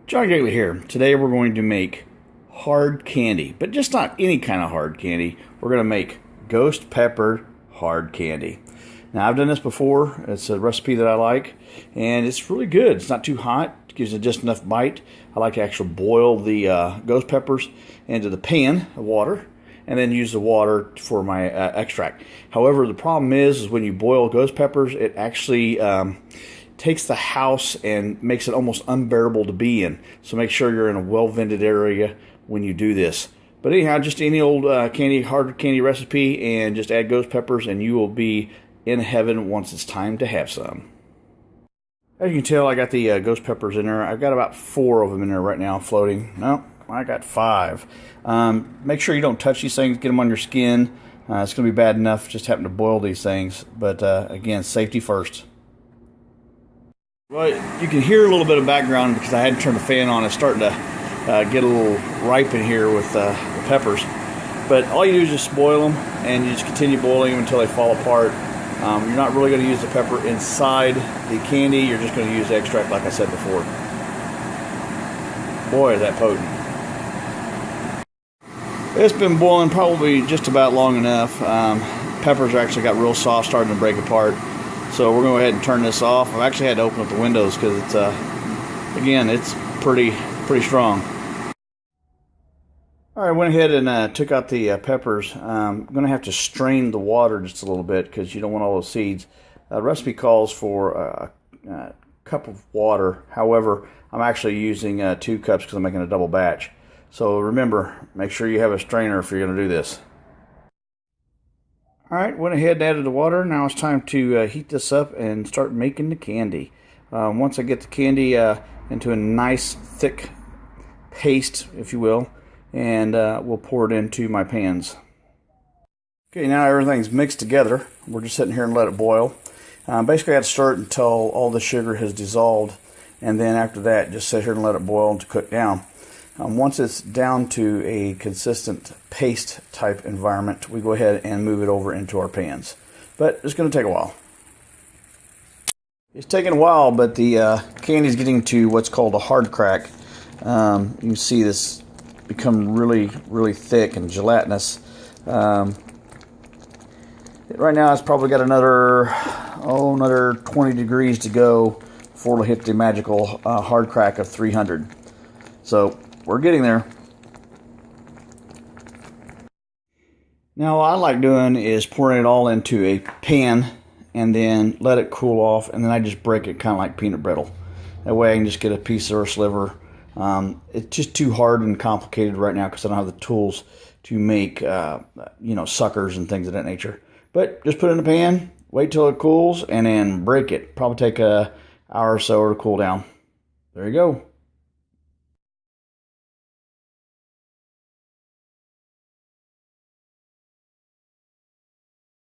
John Gately here. Today we're going to make hard candy, but just not any kind of hard candy. We're going to make ghost pepper hard candy. Now I've done this before. It's a recipe that I like, and it's really good. It's not too hot. It gives it just enough bite. I like to actually boil the ghost peppers into the pan of water, and then use the water for my extract. However, the problem is when you boil ghost peppers, it actually takes the house and makes it almost unbearable to be in. So make sure you're in a well-vented area when you do this. But anyhow, just any old hard candy recipe, and just add ghost peppers and you will be in heaven once it's time to have some. As you can tell, I got the ghost peppers in there. I've got about 4 of them in there right now floating. No, I got 5. Make sure you don't touch these things, get them on your skin. It's going to be bad enough just having to boil these things. But again, safety first. Well, you can hear a little bit of background because I had to turn the fan on. It's starting to get a little ripe in here with the peppers. But all you do is just boil them, and you just continue boiling them until they fall apart. You're not really going to use the pepper inside the candy. You're just going to use extract like I said before. Boy, is that potent. It's been boiling probably just about long enough. Peppers are actually got real soft, starting to break apart. So we're going to go ahead and turn this off. I've actually had to open up the windows because it's, again, it's pretty strong. All right, I went ahead and took out the peppers. I'm going to have to strain the water just a little bit because you don't want all those seeds. The recipe calls for a cup of water. However, I'm actually using 2 cups because I'm making a double batch. So remember, make sure you have a strainer if you're going to do this. All right, went ahead and added the water. Now it's time to heat this up and start making the candy. Once I get the candy into a nice thick paste, if you will, and we'll pour it into my pans. Okay, now everything's mixed together. We're just sitting here and let it boil. Basically, I have to stir it until all the sugar has dissolved, and then after that, just sit here and let it boil to cook down. Once it's down to a consistent paste type environment, we go ahead and move it over into our pans. But it's going to take a while. It's taking a while, but the candy is getting to what's called a hard crack. You can see this become really thick and gelatinous. Right now it's probably got another 20 degrees to go before it'll hit the magical hard crack of 300. So we're getting there. Now what I like doing is pouring it all into a pan and then let it cool off, and then I just break it kind of like peanut brittle. That way I can just get a piece or a sliver. It's just too hard and complicated right now because I don't have the tools to make suckers and things of that nature. But just put it in the pan, wait till it cools, and then break it. Probably take an hour or so to cool down. There you go.